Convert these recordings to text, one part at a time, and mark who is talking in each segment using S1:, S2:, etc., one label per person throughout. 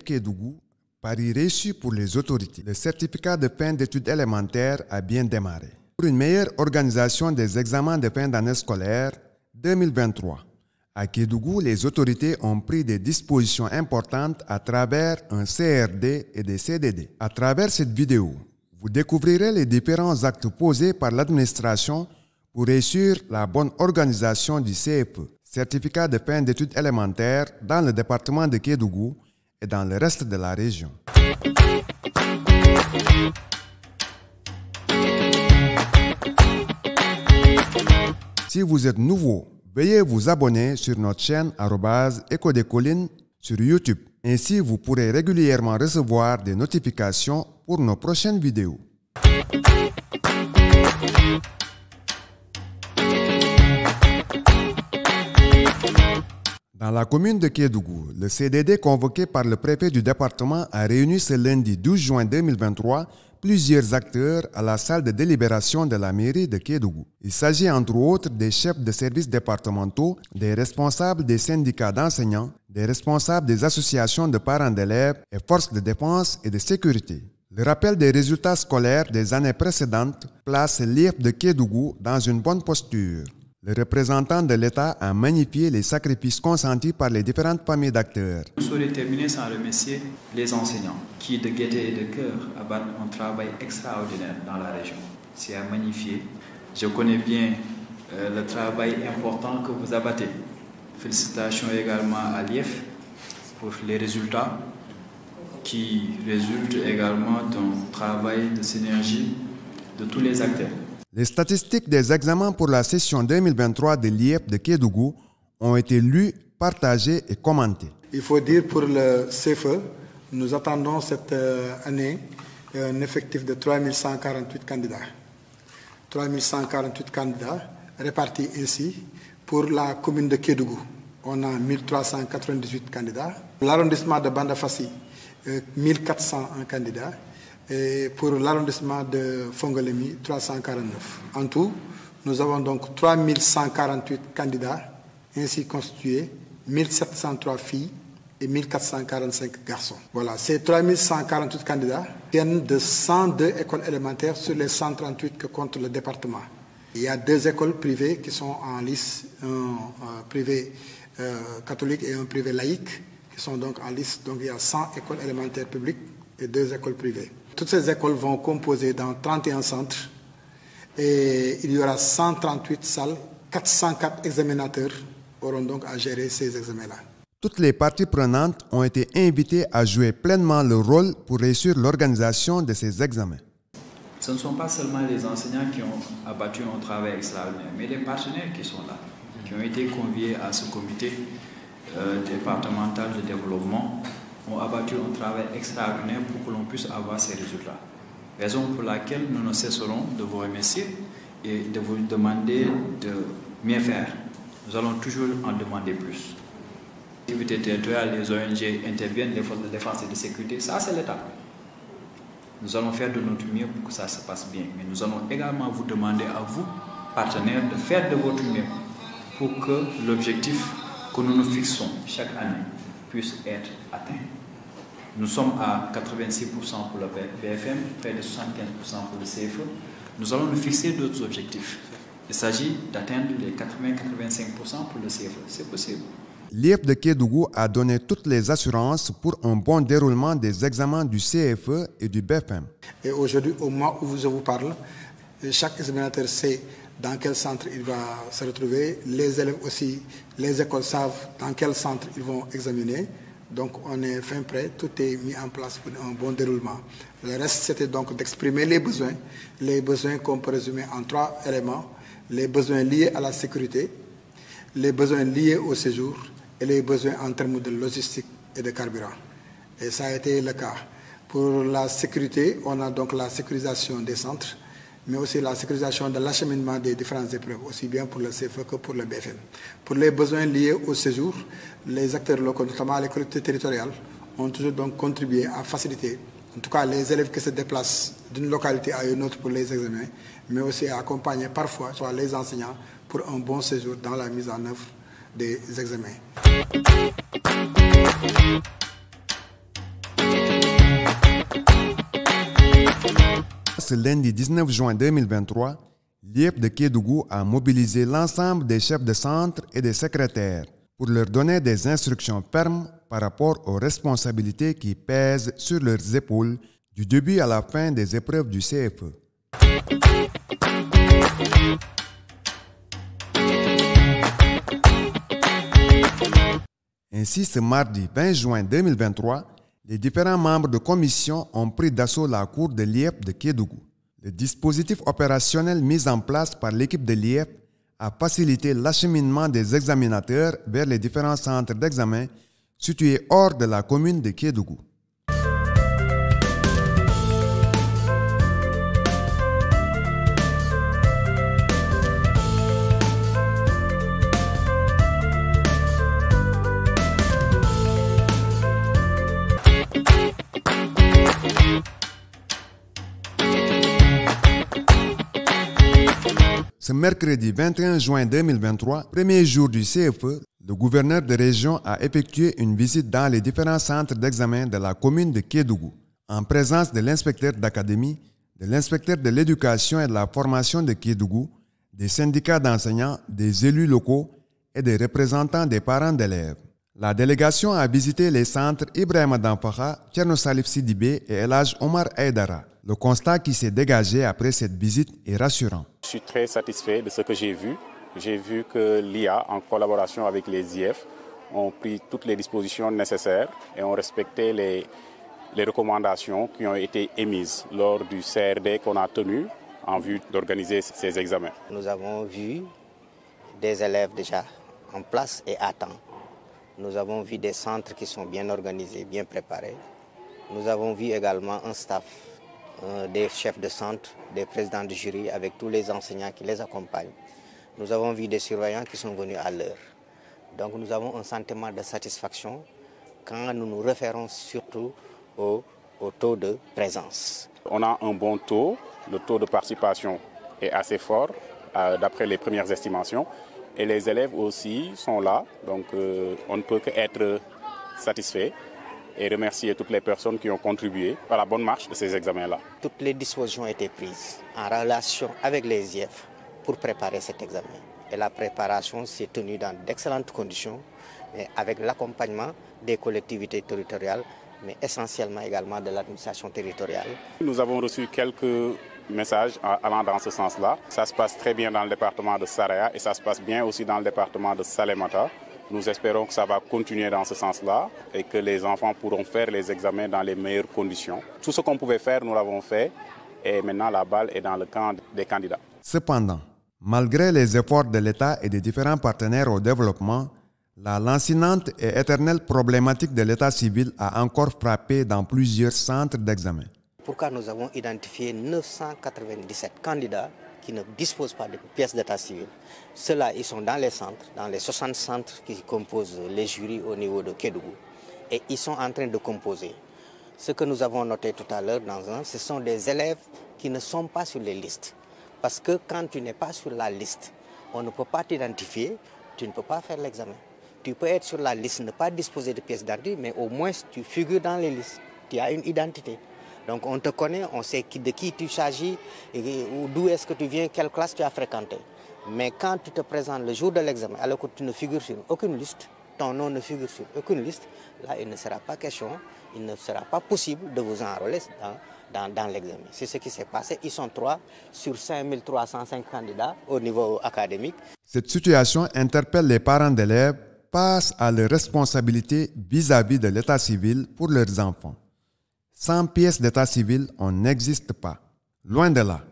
S1: Kédougou, pari réussi pour les autorités. Le certificat de fin d'études élémentaires a bien démarré. Pour une meilleure organisation des examens de fin d'année scolaire 2023, à Kédougou, les autorités ont pris des dispositions importantes à travers un CRD et des CDD. À travers cette vidéo, vous découvrirez les différents actes posés par l'administration pour réussir la bonne organisation du CFE, certificat de fin d'études élémentaires, dans le département de Kédougou et dans le reste de la région. Si vous êtes nouveau, veuillez vous abonner sur notre chaîne @Écho des Collines sur YouTube. Ainsi, vous pourrez régulièrement recevoir des notifications pour nos prochaines vidéos. Dans la commune de Kédougou, le CDD convoqué par le préfet du département a réuni ce lundi 12 juin 2023 plusieurs acteurs à la salle de délibération de la mairie de Kédougou. Il s'agit entre autres des chefs de services départementaux, des responsables des syndicats d'enseignants, des responsables des associations de parents d'élèves et forces de défense et de sécurité. Le rappel des résultats scolaires des années précédentes place l'IEF de Kédougou dans une bonne posture. Le représentant de l'État a magnifié les sacrifices consentis par les différentes familles d'acteurs.
S2: Je souhaite terminer sans remercier les enseignants qui, de gaieté et de cœur, abattent un travail extraordinaire dans la région. C'est à magnifier. Je connais bien le travail important que vous abattez. Félicitations également à l'IEF pour les résultats qui résultent également d'un travail de synergie de tous les acteurs.
S1: Les statistiques des examens pour la session 2023 de l'IEF de Kédougou ont été lues, partagées et commentées.
S3: Il faut dire pour le CFE, nous attendons cette année un effectif de 3148 candidats. 3148 candidats répartis ainsi pour la commune de Kédougou. On a 1398 candidats. L'arrondissement de Bandafassi, 1401 candidats. Et pour l'arrondissement de Fongolemi, 349. En tout, nous avons donc 3148 candidats ainsi constitués, 1703 filles et 1445 garçons. Voilà, ces 3148 candidats viennent de 102 écoles élémentaires sur les 138 que compte le département. Il y a 2 écoles privées qui sont en lice, un privé catholique et un privé laïque qui sont donc en lice. Donc il y a 100 écoles élémentaires publiques et 2 écoles privées. Toutes ces écoles vont composer dans 31 centres et il y aura 138 salles, 404 examinateurs auront donc à gérer ces examens-là.
S1: Toutes les parties prenantes ont été invitées à jouer pleinement leur rôle pour réussir l'organisation de ces examens.
S2: Ce ne sont pas seulement les enseignants qui ont abattu un travail extraordinaire, mais les partenaires qui sont là, qui ont été conviés à ce comité départemental de développement, ont abattu un travail extraordinaire pour que l'on puisse avoir ces résultats. Raison pour laquelle nous ne cesserons de vous remercier et de vous demander de mieux faire. Nous allons toujours en demander plus. Les activités territoriales, les ONG interviennent, les forces de défense et de sécurité, ça c'est l'État. Nous allons faire de notre mieux pour que ça se passe bien. Mais nous allons également vous demander à vous, partenaires, de faire de votre mieux pour que l'objectif que nous nous fixons chaque année puisse être atteint. Nous sommes à 86% pour le BFM, près de 75% pour le CFE. Nous allons nous fixer d'autres objectifs. Il s'agit d'atteindre les 80-85% pour le CFE. C'est possible.
S1: L'IEF de Kédougou a donné toutes les assurances pour un bon déroulement des examens du CFE et du BFM.
S3: Et aujourd'hui, au moment où je vous parle, chaque examinateur sait dans quel centre il va se retrouver. Les élèves aussi, les écoles savent dans quel centre ils vont examiner. Donc on est fin prêt, tout est mis en place pour un bon déroulement. Le reste, c'était donc d'exprimer les besoins qu'on peut résumer en 3 éléments. Les besoins liés à la sécurité, les besoins liés au séjour et les besoins en termes de logistique et de carburant. Et ça a été le cas. Pour la sécurité, on a donc la sécurisation des centres, mais aussi la sécurisation de l'acheminement des différentes épreuves, aussi bien pour le CFE que pour le BFM. Pour les besoins liés au séjour, les acteurs locaux, notamment les collectivités territoriales, ont toujours donc contribué à faciliter, en tout cas les élèves qui se déplacent d'une localité à une autre pour les examens, mais aussi à accompagner parfois soit les enseignants pour un bon séjour dans la mise en œuvre des examens.
S1: ce lundi 19 juin 2023, l'IEF de Kédougou a mobilisé l'ensemble des chefs de centre et des secrétaires pour leur donner des instructions fermes par rapport aux responsabilités qui pèsent sur leurs épaules du début à la fin des épreuves du CFE. Ainsi, ce mardi 20 juin 2023, les différents membres de commission ont pris d'assaut la cour de l'IEF de Kédougou. Le dispositif opérationnel mis en place par l'équipe de l'IEF a facilité l'acheminement des examinateurs vers les différents centres d'examen situés hors de la commune de Kédougou. Ce mercredi 21 juin 2023, premier jour du CFE, le gouverneur de région a effectué une visite dans les différents centres d'examen de la commune de Kédougou, en présence de l'inspecteur d'académie, de l'inspecteur de l'éducation et de la formation de Kédougou, des syndicats d'enseignants, des élus locaux et des représentants des parents d'élèves. La délégation a visité les centres Ibrahima Dampakha, Thierno Salif Sidibé et El Hadj Omar Aïdara. Le constat qui s'est dégagé après cette visite est rassurant.
S4: Je suis très satisfait de ce que j'ai vu. J'ai vu que l'IA, en collaboration avec les IEF, ont pris toutes les dispositions nécessaires et ont respecté les recommandations qui ont été émises lors du CRD qu'on a tenu en vue d'organiser ces examens.
S5: Nous avons vu des élèves déjà en place et à temps. Nous avons vu des centres qui sont bien organisés, bien préparés. Nous avons vu également un staff, des chefs de centre, des présidents de jury avec tous les enseignants qui les accompagnent. Nous avons vu des surveillants qui sont venus à l'heure. Donc nous avons un sentiment de satisfaction quand nous nous référons surtout au taux de présence. On
S4: a un bon taux, le taux de participation est assez fort d'après les premières estimations. Et les élèves aussi sont là, donc on ne peut qu'être satisfait et remercier toutes les personnes qui ont contribué à la bonne marche de ces examens-là.
S5: Toutes les dispositions ont été prises en relation avec les IEF pour préparer cet examen. Et la préparation s'est tenue dans d'excellentes conditions, mais avec l'accompagnement des collectivités territoriales, mais essentiellement également de l'administration territoriale.
S4: Nous avons reçu quelques messages allant dans ce sens-là. Ça se passe très bien dans le département de Saraya et ça se passe bien aussi dans le département de Salémata. Nous espérons que ça va continuer dans ce sens-là et que les enfants pourront faire les examens dans les meilleures conditions. Tout ce qu'on pouvait faire, nous l'avons fait et maintenant la balle est dans le camp des candidats.
S1: Cependant, malgré les efforts de l'État et des différents partenaires au développement, la lancinante et éternelle problématique de l'état civil a encore frappé dans plusieurs centres d'examen.
S5: Pourquoi nous avons identifié 997 candidats qui ne disposent pas de pièces d'état civil. Ceux-là, ils sont dans les centres, dans les 60 centres qui composent les jurys au niveau de Kédougou. Et ils sont en train de composer. Ce que nous avons noté tout à l'heure ce sont des élèves qui ne sont pas sur les listes. Parce que quand tu n'es pas sur la liste, on ne peut pas t'identifier, tu ne peux pas faire l'examen. Tu peux être sur la liste, ne pas disposer de pièces d'identité, mais au moins tu figures dans les listes. Tu as une identité. Donc on te connaît, on sait de qui tu s'agis, d'où est-ce que tu viens, quelle classe tu as fréquenté. Mais quand tu te présentes le jour de l'examen, alors que tu ne figures sur aucune liste, ton nom ne figure sur aucune liste, là il ne sera pas question, il ne sera pas possible de vous enrôler dans l'examen. C'est ce qui s'est passé. Ils sont 3 sur 5305 candidats au niveau académique.
S1: Cette situation interpelle les parents d'élèves face à leurs responsabilités vis-à-vis de l'état civil pour leurs enfants. Sans pièces d'état civil, on n'existe pas. Loin de là.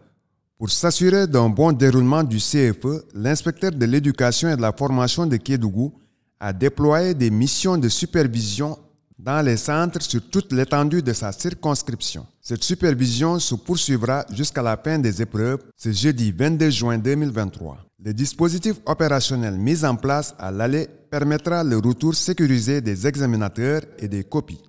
S1: Pour s'assurer d'un bon déroulement du CFE, l'inspecteur de l'éducation et de la formation de Kédougou a déployé des missions de supervision dans les centres sur toute l'étendue de sa circonscription. Cette supervision se poursuivra jusqu'à la fin des épreuves, ce jeudi 22 juin 2023. Le dispositif opérationnel mis en place à l'ALE permettra le retour sécurisé des examinateurs et des copies.